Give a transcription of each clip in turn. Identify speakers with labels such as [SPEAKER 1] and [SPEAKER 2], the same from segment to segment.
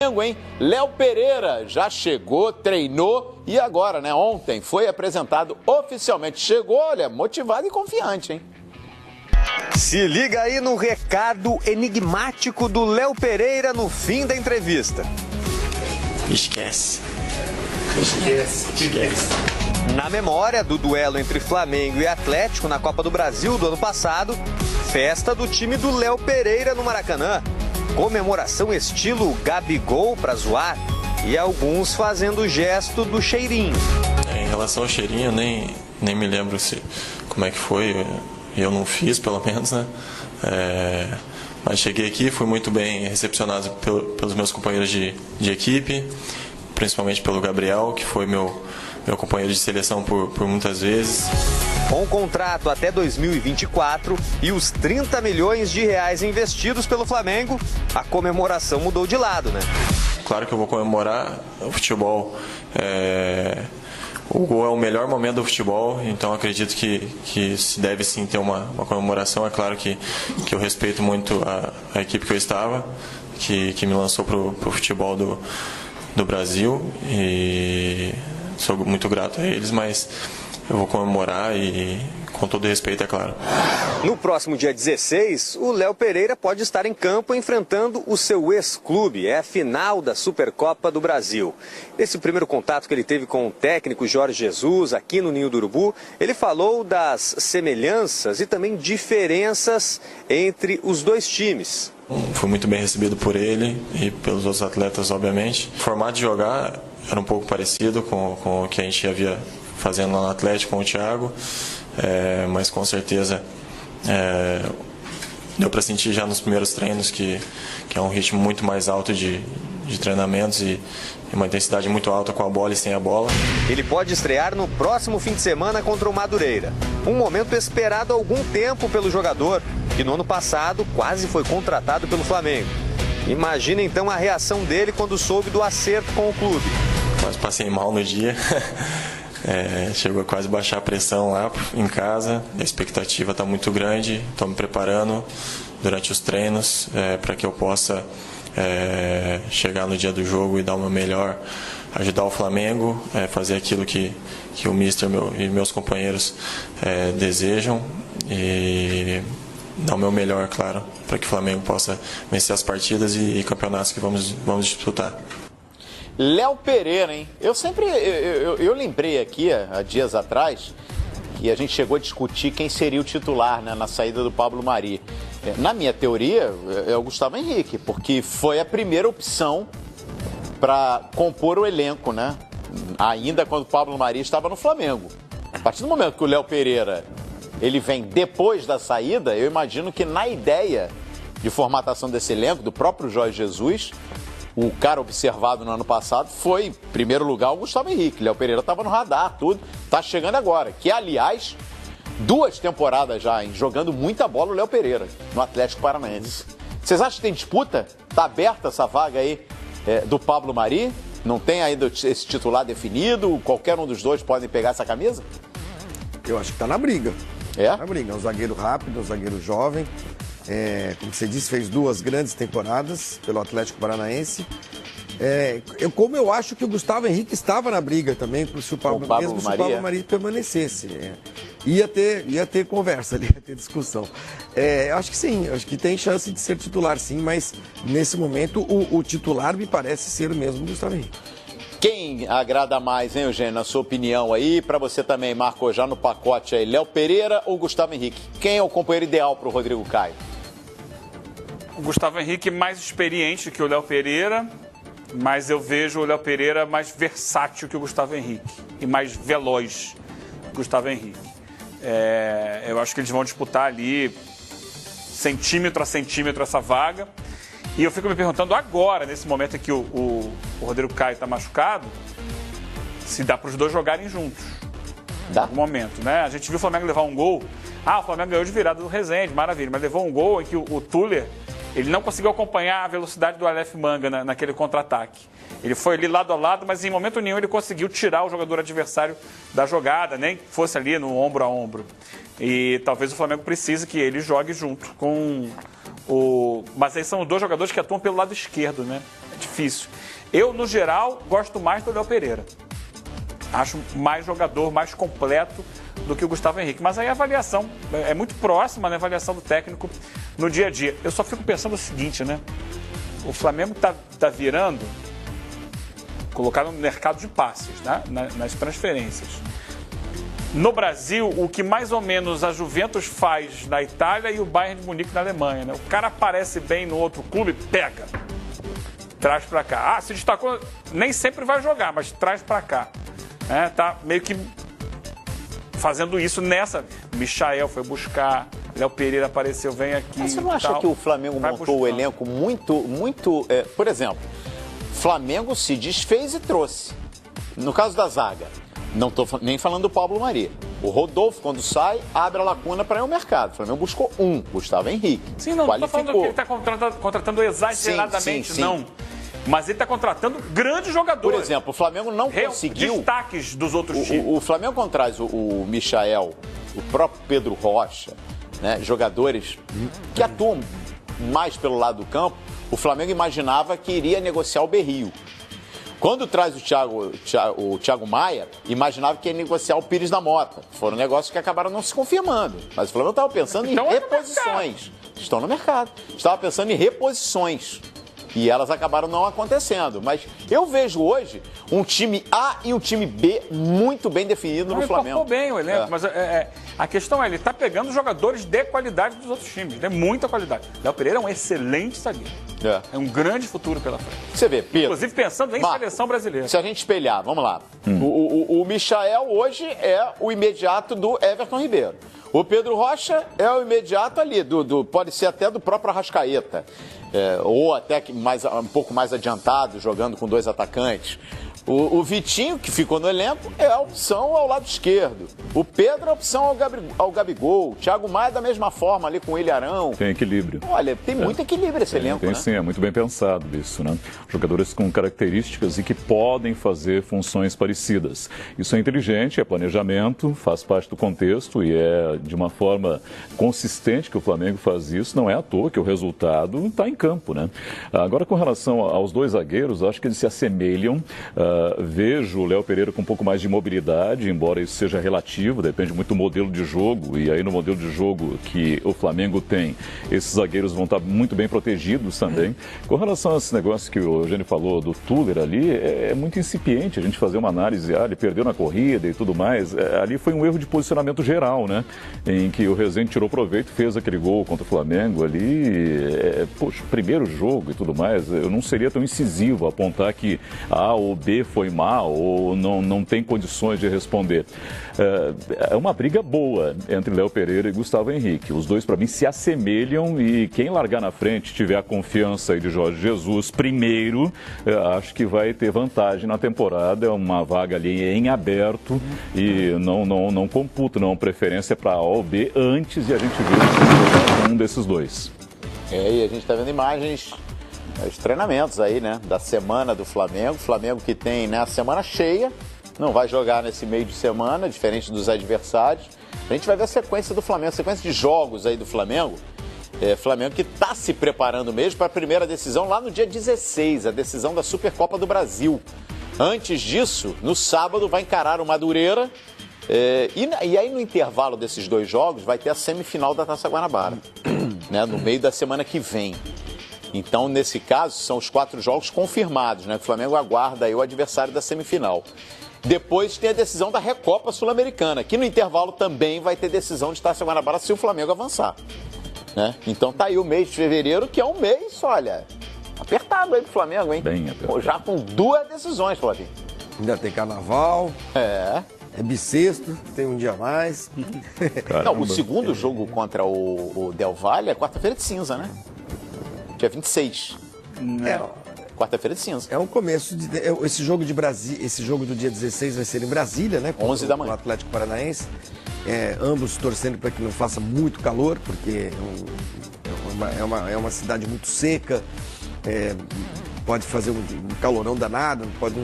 [SPEAKER 1] Flamengo, hein? Léo Pereira já chegou, treinou e agora, né? Ontem foi apresentado oficialmente. Chegou, olha, motivado e confiante, hein?
[SPEAKER 2] Se liga aí no recado enigmático do Léo Pereira no fim da entrevista.
[SPEAKER 3] Esquece.
[SPEAKER 2] Na memória do duelo entre Flamengo e Atlético na Copa do Brasil do ano passado, festa do time do Léo Pereira no Maracanã. Comemoração estilo Gabigol pra zoar e alguns fazendo o gesto do cheirinho.
[SPEAKER 3] Em relação ao cheirinho, eu nem me lembro como é que foi. Eu não fiz, pelo menos, né? Mas cheguei aqui, fui muito bem recepcionado pelos meus companheiros de equipe, principalmente pelo Gabriel, que foi meu companheiro de seleção por muitas vezes.
[SPEAKER 2] Com o contrato até 2024 e os 30 milhões de reais investidos pelo Flamengo, a comemoração mudou de lado, né?
[SPEAKER 3] Claro que eu vou comemorar. O futebol, o gol é o melhor momento do futebol, então acredito que se deve sim ter uma comemoração. É claro que eu respeito muito a equipe que eu estava, que me lançou para o futebol do Brasil, e sou muito grato a eles, mas eu vou comemorar e com todo respeito, é claro.
[SPEAKER 2] No próximo dia 16, o Léo Pereira pode estar em campo enfrentando o seu ex-clube. É a final da Supercopa do Brasil. Nesse primeiro contato que ele teve com o técnico Jorge Jesus aqui no Ninho do Urubu, ele falou das semelhanças e também diferenças entre os dois times.
[SPEAKER 3] Fui muito bem recebido por ele e pelos outros atletas, obviamente. O formato de jogar era um pouco parecido com o que a gente havia fazendo lá no Atlético com o Thiago, mas com certeza deu para sentir já nos primeiros treinos que é um ritmo muito mais alto de treinamentos e uma intensidade muito alta com a bola e sem a bola.
[SPEAKER 2] Ele pode estrear no próximo fim de semana contra o Madureira. Um momento esperado há algum tempo pelo jogador, que no ano passado quase foi contratado pelo Flamengo. Imagina então a reação dele quando soube do acerto com o clube.
[SPEAKER 3] Quase passei mal no dia. Chegou a quase baixar a pressão lá em casa. A expectativa está muito grande. Estou me preparando durante os treinos para que eu possa chegar no dia do jogo e dar o meu melhor, ajudar o Flamengo, fazer aquilo que o Mister e meus companheiros desejam e dar o meu melhor, claro, para que o Flamengo possa vencer as partidas e campeonatos que vamos disputar.
[SPEAKER 1] Léo Pereira, hein? Eu lembrei aqui, há dias atrás, que a gente chegou a discutir quem seria o titular, né, na saída do Pablo Mari. Na minha teoria, é o Gustavo Henrique, porque foi a primeira opção para compor o elenco, né? Ainda quando o Pablo Mari estava no Flamengo. A partir do momento que o Léo Pereira ele vem depois da saída, eu imagino que na ideia de formatação desse elenco, do próprio Jorge Jesus, o cara observado no ano passado foi, em primeiro lugar, o Gustavo Henrique. Léo Pereira estava no radar, tudo. Tá chegando agora. Que, aliás, 2 temporadas já, hein, jogando muita bola o Léo Pereira, no Atlético Paranaense. Vocês acham que tem disputa? Tá aberta essa vaga aí do Pablo Mari? Não tem ainda esse titular definido? Qualquer um dos dois pode pegar essa camisa?
[SPEAKER 4] Eu acho que tá na briga.
[SPEAKER 1] É?
[SPEAKER 4] Tá na briga. É um zagueiro rápido, um zagueiro jovem. Como você disse, fez 2 grandes temporadas pelo Atlético Paranaense. Como eu acho que o Gustavo Henrique estava na briga também, se o Pablo Mari permanecesse. Ia ter conversa ali, ia ter discussão. Acho que sim, acho que tem chance de ser titular sim, mas nesse momento o titular me parece ser o mesmo Gustavo Henrique.
[SPEAKER 1] Quem agrada mais, hein, Eugênio, na sua opinião aí? Para você também, marcou já no pacote aí, Léo Pereira ou Gustavo Henrique? Quem é o companheiro ideal para o Rodrigo Caio?
[SPEAKER 5] O Gustavo Henrique mais experiente que o Léo Pereira, mas eu vejo o Léo Pereira mais versátil que o Gustavo Henrique e mais veloz que o Gustavo Henrique. Eu acho que eles vão disputar ali centímetro a centímetro essa vaga. E eu fico me perguntando agora, nesse momento em que o Rodrigo Caio está machucado, se dá para os dois jogarem juntos.
[SPEAKER 1] Dá?
[SPEAKER 5] No momento, né? A gente viu o Flamengo levar um gol. O Flamengo ganhou de virada do Rezende, maravilha. Mas levou um gol em que o Tuller, ele não conseguiu acompanhar a velocidade do Aleph Manga naquele contra-ataque. Ele foi ali lado a lado, mas em momento nenhum ele conseguiu tirar o jogador adversário da jogada, nem que fosse ali no ombro a ombro. E talvez o Flamengo precise que ele jogue junto com o... Mas aí são 2 jogadores que atuam pelo lado esquerdo, né? É difícil. Eu, no geral, gosto mais do Léo Pereira. Acho mais jogador, mais completo do que o Gustavo Henrique. Mas aí a avaliação é muito próxima, né? A avaliação do técnico no dia a dia. Eu só fico pensando o seguinte, né? O Flamengo tá virando, colocado no mercado de passes, né? Nas transferências. No Brasil, o que mais ou menos a Juventus faz na Itália e o Bayern de Munique na Alemanha, né? O cara aparece bem no outro clube, pega, traz pra cá. Ah, se destacou, nem sempre vai jogar, mas traz pra cá. Tá meio que fazendo isso nessa. Michael foi buscar, Léo Pereira apareceu, vem aqui.
[SPEAKER 1] Mas você não acha que o Flamengo montou o elenco muito... por exemplo, Flamengo se desfez e trouxe. No caso da zaga, não estou nem falando do Pablo Mari. O Rodolfo, quando sai, abre a lacuna para ir ao mercado. O Flamengo buscou Gustavo Henrique.
[SPEAKER 5] Sim, não estou falando que ele está contratando exageradamente,
[SPEAKER 1] sim.
[SPEAKER 5] não. Mas ele está contratando grandes jogadores.
[SPEAKER 1] Por exemplo, o Flamengo não conseguiu...
[SPEAKER 5] Destaques dos outros times.
[SPEAKER 1] O Flamengo, quando traz o Michael, o próprio Pedro Rocha, né, jogadores que atuam mais pelo lado do campo, o Flamengo imaginava que iria negociar o Berrio. Quando traz o Thiago Maia, imaginava que ia negociar o Pires da Mota. Foram negócios que acabaram não se confirmando. Mas o Flamengo estava pensando em reposições. Estão no mercado. Estava pensando em reposições. E elas acabaram não acontecendo. Mas eu vejo hoje um time A e um time B muito bem definido no Flamengo.
[SPEAKER 5] Bem o elenco, mas a questão é, ele está pegando jogadores de qualidade dos outros times. Tem muita qualidade. Léo Pereira é um excelente zagueiro. É um grande futuro pela frente.
[SPEAKER 1] Você vê, Pedro.
[SPEAKER 5] Inclusive pensando em seleção brasileira.
[SPEAKER 1] Se a gente espelhar, vamos lá. O Michael hoje é o imediato do Everton Ribeiro. O Pedro Rocha é o imediato ali, pode ser até do próprio Arrascaeta. Ou até um pouco mais adiantado, jogando com dois atacantes. O Vitinho, que ficou no elenco, é a opção ao lado esquerdo. O Pedro é a opção ao Gabigol. O Thiago Maia da mesma forma ali com o Ilharão.
[SPEAKER 6] Tem equilíbrio.
[SPEAKER 1] Olha, tem muito equilíbrio esse elenco,
[SPEAKER 6] tem,
[SPEAKER 1] né?
[SPEAKER 6] Sim, é muito bem pensado isso, né? Jogadores com características e que podem fazer funções parecidas. Isso é inteligente, é planejamento, faz parte do contexto e é de uma forma consistente que o Flamengo faz isso. Não é à toa que o resultado está em campo, né? Agora, com relação aos dois zagueiros, acho que eles se assemelham. Vejo o Léo Pereira com um pouco mais de mobilidade, embora isso seja relativo, depende muito do modelo de jogo, e aí no modelo de jogo que o Flamengo tem, esses zagueiros vão estar muito bem protegidos também. Com relação a esse negócio que o Eugênio falou do Tuller ali, é muito incipiente a gente fazer uma análise, ele perdeu na corrida e tudo mais, ali foi um erro de posicionamento geral, né, em que o Rezende tirou proveito, fez aquele gol contra o Flamengo ali, poxa, primeiro jogo e tudo mais, eu não seria tão incisivo apontar que A ou B foi mal ou não tem condições de responder. É uma briga boa entre Léo Pereira e Gustavo Henrique. Os dois, para mim, se assemelham e quem largar na frente, tiver a confiança aí de Jorge Jesus primeiro, acho que vai ter vantagem na temporada. É uma vaga ali em aberto e não computa, não. Preferência para A ou B antes de a gente ver um desses dois.
[SPEAKER 1] E a gente está vendo imagens... Os treinamentos aí, né, da semana do Flamengo. Flamengo que tem, né, a semana cheia, não vai jogar nesse meio de semana, diferente dos adversários. A gente vai ver a sequência do Flamengo, a sequência de jogos aí do Flamengo. Flamengo que está se preparando mesmo para a primeira decisão lá no dia 16, a decisão da Supercopa do Brasil. Antes disso, no sábado, vai encarar o Madureira. E aí no intervalo desses dois jogos vai ter a semifinal da Taça Guanabara, né, no meio da semana que vem. Então, nesse caso, são os 4 jogos confirmados, né? O Flamengo aguarda aí o adversário da semifinal. Depois tem a decisão da Recopa Sul-Americana, que no intervalo também vai ter decisão de Taça Guanabara se o Flamengo avançar, né? Então tá aí o mês de fevereiro, que é um mês, olha, apertado aí pro Flamengo, hein?
[SPEAKER 6] Bem apertado.
[SPEAKER 1] Já com 2 decisões, Flavinho.
[SPEAKER 4] Ainda tem carnaval. É bissexto, tem um dia a mais.
[SPEAKER 1] Não, o segundo jogo contra o Del Valle é quarta-feira de cinza, né? Dia 26. Quarta-feira de cinza.
[SPEAKER 4] É um começo de... Esse jogo de Brasília, esse jogo do dia 16 vai ser em Brasília, né?
[SPEAKER 1] 11 da manhã.
[SPEAKER 4] O Atlético Paranaense. Ambos torcendo para que não faça muito calor, porque é uma cidade muito seca. Pode fazer um calorão danado, pode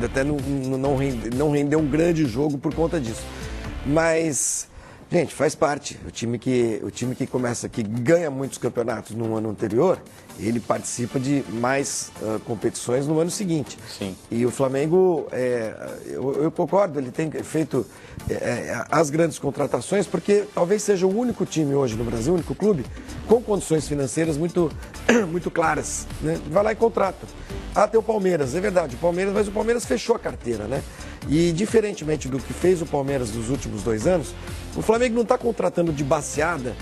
[SPEAKER 4] até não render um grande jogo por conta disso. Mas Gente, faz parte. O time que começa, que ganha muitos campeonatos no ano anterior, ele participa de mais competições no ano seguinte.
[SPEAKER 1] Sim.
[SPEAKER 4] E o Flamengo, eu concordo, ele tem feito as grandes contratações, porque talvez seja o único time hoje no Brasil, o único clube, com condições financeiras muito, muito claras. Né? Vai lá e contrata. Tem o Palmeiras, é verdade, mas o Palmeiras fechou a carteira, né? E diferentemente do que fez o Palmeiras nos últimos 2 anos, o Flamengo não está contratando de baseada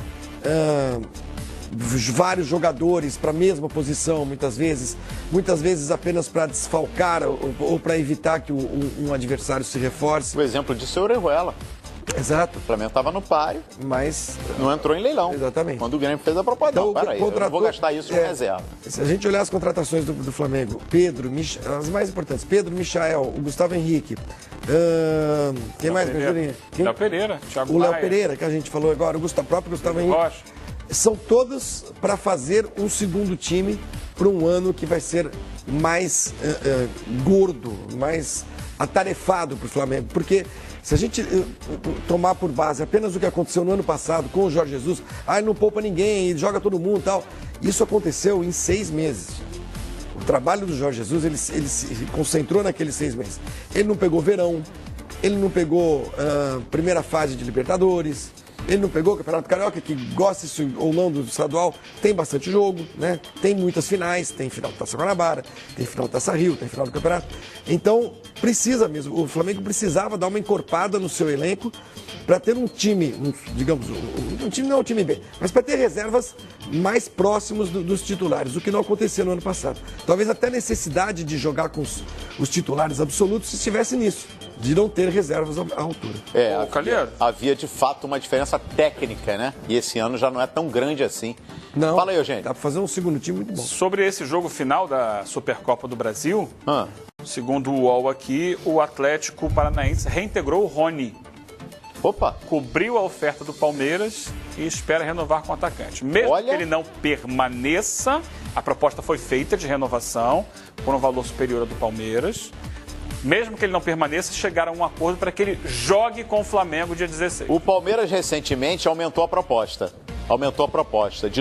[SPEAKER 4] vários jogadores para a mesma posição, muitas vezes apenas para desfalcar ou para evitar que um adversário se reforce.
[SPEAKER 1] O exemplo disso é o Orejuela.
[SPEAKER 4] Exato.
[SPEAKER 1] O Flamengo estava no páreo,
[SPEAKER 4] mas
[SPEAKER 1] não entrou em leilão.
[SPEAKER 4] Exatamente.
[SPEAKER 1] Quando o Grêmio fez a proposta,
[SPEAKER 4] então,
[SPEAKER 1] não, peraí, eu não vou gastar isso de reserva.
[SPEAKER 4] Se a gente olhar as contratações do Flamengo, as mais importantes, Pedro, Michael, o Gustavo Henrique, quem mais?
[SPEAKER 5] Léo Pereira, Thiago
[SPEAKER 4] o Léo
[SPEAKER 5] Maia.
[SPEAKER 4] Pereira, que a gente falou agora, o próprio Gustavo Henrique.
[SPEAKER 5] Rocha.
[SPEAKER 4] São todos para fazer um segundo time para um ano que vai ser mais gordo, mais atarefado para o Flamengo. Porque se a gente tomar por base apenas o que aconteceu no ano passado com o Jorge Jesus, ele não poupa ninguém, ele joga todo mundo e tal. Isso aconteceu em 6 meses. O trabalho do Jorge Jesus, ele se concentrou naqueles 6 meses. Ele não pegou verão, ele não pegou primeira fase de Libertadores, ele não pegou o Campeonato Carioca, que gosta isso ou não do estadual, tem bastante jogo, né? Tem muitas finais, tem final do Taça Guanabara, tem final do Taça Rio, tem final do Campeonato. Então, precisa mesmo, o Flamengo precisava dar uma encorpada no seu elenco para ter um time, digamos, um time não é um time B, mas para ter reservas mais próximos dos titulares, o que não aconteceu no ano passado. Talvez até a necessidade de jogar com os titulares absolutos se estivesse nisso, de não ter reservas à altura.
[SPEAKER 1] Havia de fato uma diferença técnica, né? E esse ano já não é tão grande assim.
[SPEAKER 4] Não,
[SPEAKER 1] fala aí, Eugênio.
[SPEAKER 4] Dá para fazer um segundo time muito bom.
[SPEAKER 5] Sobre esse jogo final da Supercopa do Brasil, segundo o UOL aqui, o Atlético Paranaense reintegrou o Rony.
[SPEAKER 1] Opa!
[SPEAKER 5] Cobriu a oferta do Palmeiras e espera renovar com o atacante. Mesmo que ele não permaneça, a proposta foi feita de renovação por um valor superior ao do Palmeiras. Mesmo que ele não permaneça, chegaram a um acordo para que ele jogue com o Flamengo dia 16.
[SPEAKER 1] O Palmeiras recentemente aumentou a proposta. De